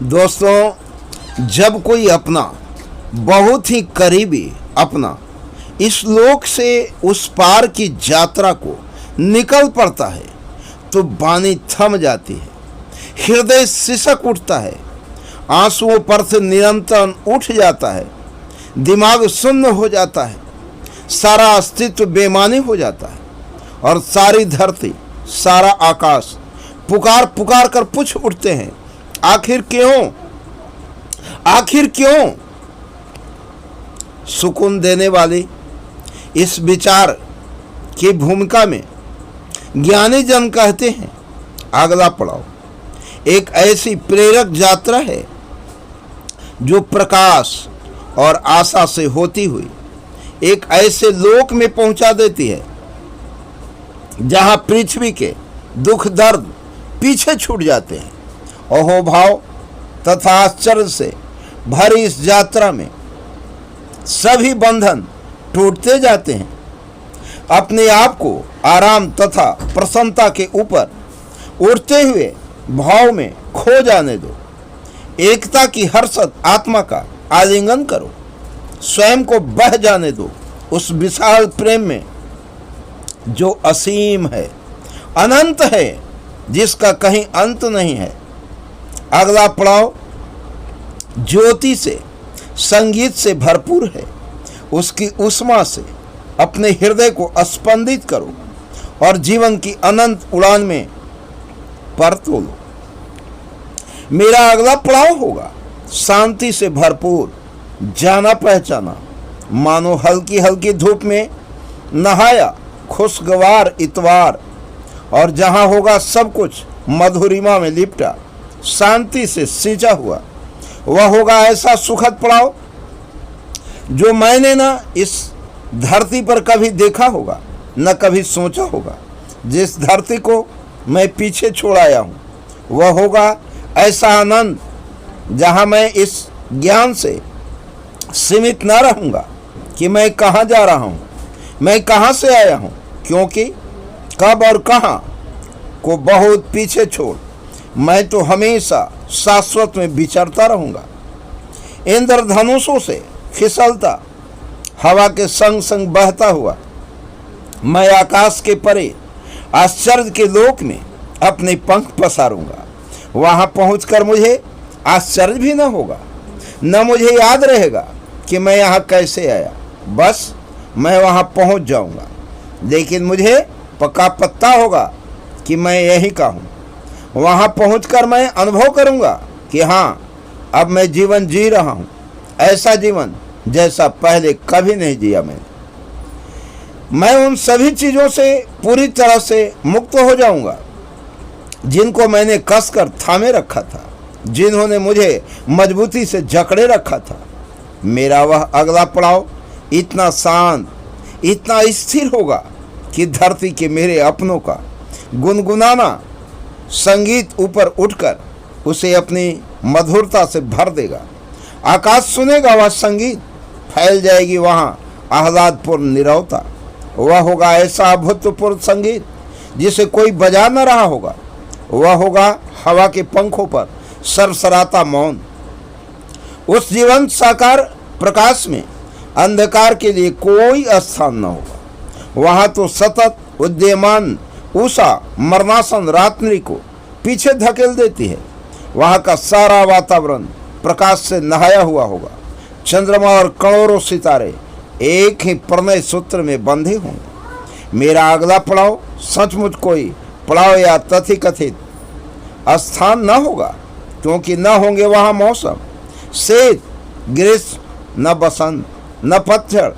दोस्तों, जब कोई अपना बहुत ही करीबी अपना इस लोक से उस पार की यात्रा को निकल पड़ता है तो वाणी थम जाती है, हृदय सिसक उठता है, आंसुओं पर से निरंतर उठ जाता है, दिमाग सुन्न हो जाता है, सारा अस्तित्व बेमानी हो जाता है और सारी धरती सारा आकाश पुकार पुकार कर पूछ उठते हैं, आखिर क्यों, आखिर क्यों। सुकून देने वाली इस विचार की भूमिका में ज्ञानी जन कहते हैं, अगला पड़ाव एक ऐसी प्रेरक यात्रा है जो प्रकाश और आशा से होती हुई एक ऐसे लोक में पहुंचा देती है जहां पृथ्वी के दुख दर्द पीछे छूट जाते हैं। अहो भाव तथा आश्चर्य से भरी इस यात्रा में सभी बंधन टूटते जाते हैं। अपने आप को आराम तथा प्रसन्नता के ऊपर उड़ते हुए भाव में खो जाने दो। एकता की हर्षद आत्मा का आलिंगन करो, स्वयं को बह जाने दो उस विशाल प्रेम में जो असीम है, अनंत है, जिसका कहीं अंत नहीं है। अगला पड़ाव ज्योति से, संगीत से भरपूर है। उसकी उष्मा से अपने हृदय को स्पंदित करो और जीवन की अनंत उड़ान में पर तोलो। मेरा अगला पड़ाव होगा शांति से भरपूर, जाना पहचाना, मानो हल्की हल्की धूप में नहाया खुशगवार इतवार, और जहां होगा सब कुछ मधुरिमा में लिपटा, शांति से सींचा हुआ, वह होगा ऐसा सुखद पड़ाव जो मैंने न इस धरती पर कभी देखा होगा न कभी सोचा होगा। जिस धरती को मैं पीछे छोड़ आया हूँ वह होगा ऐसा आनंद जहाँ मैं इस ज्ञान से सीमित न रहूँगा कि मैं कहाँ जा रहा हूँ, मैं कहाँ से आया हूँ, क्योंकि कब और कहाँ को बहुत पीछे छोड़ मैं तो हमेशा शाश्वत में विचरता रहूँगा। इंद्रधनुषों से फिसलता हवा के संग संग बहता हुआ मैं आकाश के परे आश्चर्य के लोक में अपने पंख पसारूंगा। वहां पहुंचकर मुझे आश्चर्य भी न होगा, न मुझे याद रहेगा कि मैं यहाँ कैसे आया, बस मैं वहां पहुंच जाऊंगा। लेकिन मुझे पक्का पता होगा कि मैं यहीं का हूँ। वहां पहुंचकर मैं अनुभव करूंगा कि हाँ, अब मैं जीवन जी रहा हूँ, ऐसा जीवन जैसा पहले कभी नहीं जिया मैं उन सभी चीज़ों से पूरी तरह से मुक्त हो जाऊंगा जिनको मैंने कसकर थामे रखा था, जिन्होंने मुझे मजबूती से जकड़े रखा था। मेरा वह अगला पड़ाव इतना शांत, इतना स्थिर होगा कि धरती के मेरे अपनों का गुनगुनाना संगीत ऊपर उठकर उसे अपनी मधुरता से भर देगा। आकाश सुनेगा वह संगीत, फैल जाएगी वहाँ आह्लादपूर्ण नीरवता। वह होगा ऐसा अभूतपूर्व संगीत जिसे कोई बजा न रहा होगा। वह होगा हवा के पंखों पर सरसराता मौन। उस जीवंत साकार प्रकाश में अंधकार के लिए कोई स्थान न होगा। वहाँ तो सतत उद्यमान उषा मरणासन रात्रि को पीछे धकेल देती है। वहाँ का सारा वातावरण प्रकाश से नहाया हुआ होगा। चंद्रमा और करोड़ों सितारे एक ही प्रणय सूत्र में बंधे होंगे। मेरा अगला पड़ाव सचमुच कोई पड़ाव या तथाकथित स्थान न होगा, क्योंकि न होंगे वहाँ मौसम, शीत, ग्रीष्म, न बसंत, न पतझड़,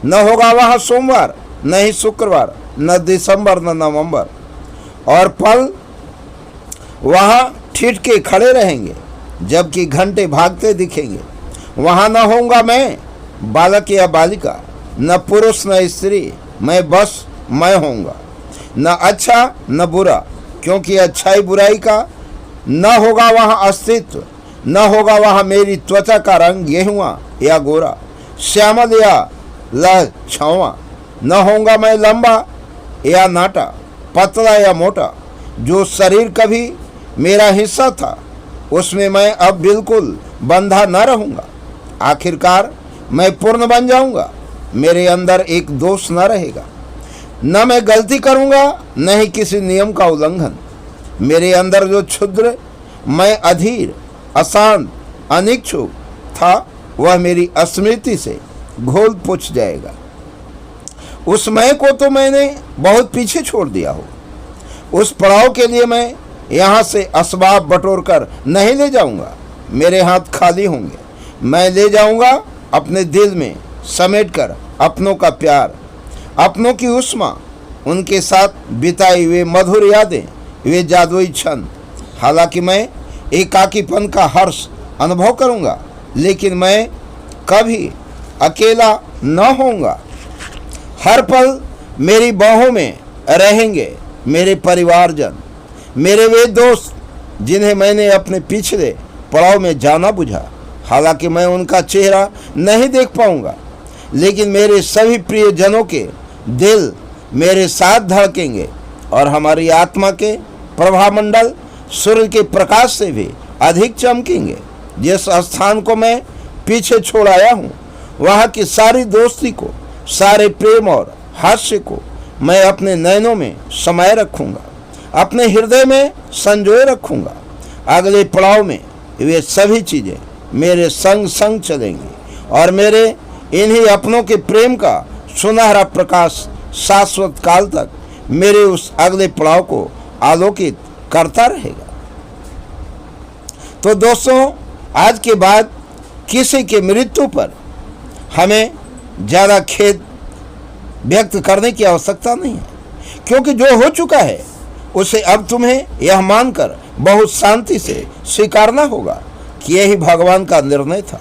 न होगा वहाँ सोमवार, न ही शुक्रवार, न दिसंबर, न नवंबर, और पल वहाँ ठिठके खड़े रहेंगे जबकि घंटे भागते दिखेंगे। वहाँ न होऊंगा मैं बालक या बालिका, न पुरुष न स्त्री, मैं बस मैं होऊंगा। न अच्छा न बुरा, क्योंकि अच्छाई बुराई का न होगा वहाँ अस्तित्व। न होगा वहाँ मेरी त्वचा का रंग गेहुआ या गोरा, श्यामल या लह छावा। न होऊंगा मैं लंबा या नाटा, पतला या मोटा। जो शरीर कभी मेरा हिस्सा था उसमें मैं अब बिल्कुल बंधा न रहूँगा। आखिरकार मैं पूर्ण बन जाऊँगा। मेरे अंदर एक दोष न रहेगा। न मैं गलती करूँगा, न ही किसी नियम का उल्लंघन। मेरे अंदर जो क्षुद्र, मैं अधीर, अशांत, अनिच्छुक था, वह मेरी स्मृति से घोल पुछ जाएगा। उस मैं को तो मैंने बहुत पीछे छोड़ दिया हो। उस पड़ाव के लिए मैं यहाँ से असबाब बटोर कर नहीं ले जाऊँगा। मेरे हाथ खाली होंगे। मैं ले जाऊँगा अपने दिल में समेट कर अपनों का प्यार, अपनों की उष्मा, उनके साथ बिताई हुए मधुर यादें, वे जादुई क्षण। हालांकि मैं एकाकीपन का हर्ष अनुभव करूँगा, लेकिन मैं कभी अकेला न होऊंगा। हर पल मेरी बाहों में रहेंगे मेरे परिवारजन, मेरे वे दोस्त जिन्हें मैंने अपने पिछले पड़ाव में जाना बुझा। हालांकि मैं उनका चेहरा नहीं देख पाऊंगा, लेकिन मेरे सभी प्रियजनों के दिल मेरे साथ धड़केंगे और हमारी आत्मा के प्रभामंडल सूर्य के प्रकाश से भी अधिक चमकेंगे। जिस स्थान को मैं पीछे छोड़ आया हूँ, वहाँ की सारी दोस्ती को, सारे प्रेम और हास्य को मैं अपने नयनों में समाये रखूँगा, अपने हृदय में संजोए रखूँगा। अगले पड़ाव में वे सभी चीज़ें मेरे संग संग चलेंगी और मेरे इन्हीं अपनों के प्रेम का सुनहरा प्रकाश शाश्वत काल तक मेरे उस अगले पड़ाव को आलोकित करता रहेगा। तो दोस्तों, आज के बाद किसी के मृत्यु पर हमें ज़्यादा खेद व्यक्त करने की आवश्यकता नहीं है, क्योंकि जो हो चुका है उसे अब तुम्हें यह मानकर बहुत शांति से स्वीकारना होगा कि यही भगवान का निर्णय था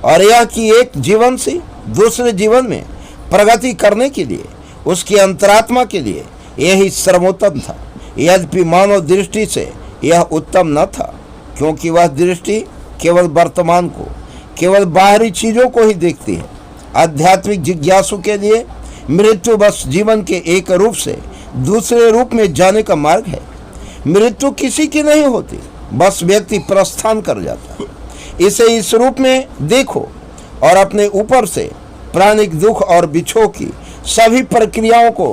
और यह कि एक जीवन से दूसरे जीवन में प्रगति करने के लिए, उसकी अंतरात्मा के लिए यही सर्वोत्तम था। यद्यपि मानव दृष्टि से यह उत्तम न था, क्योंकि वह दृष्टि केवल वर्तमान को, केवल बाहरी चीज़ों को ही देखती है। आध्यात्मिक जिज्ञासु के लिए मृत्यु बस जीवन के एक रूप से दूसरे रूप में जाने का मार्ग है। मृत्यु किसी की नहीं होती, बस व्यक्ति प्रस्थान कर जाता है। इसे इस रूप में देखो और अपने ऊपर से प्राणिक दुख और विक्षोभ की सभी प्रक्रियाओं को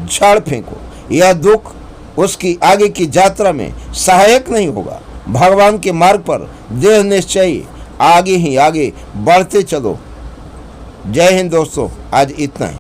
झाड़ फेंको। यह दुख उसकी आगे की यात्रा में सहायक नहीं होगा। भगवान के मार्ग पर दृढ़ निश्चयी आगे ही आगे बढ़ते चलो। जय हिंद दोस्तों, आज इतना ही।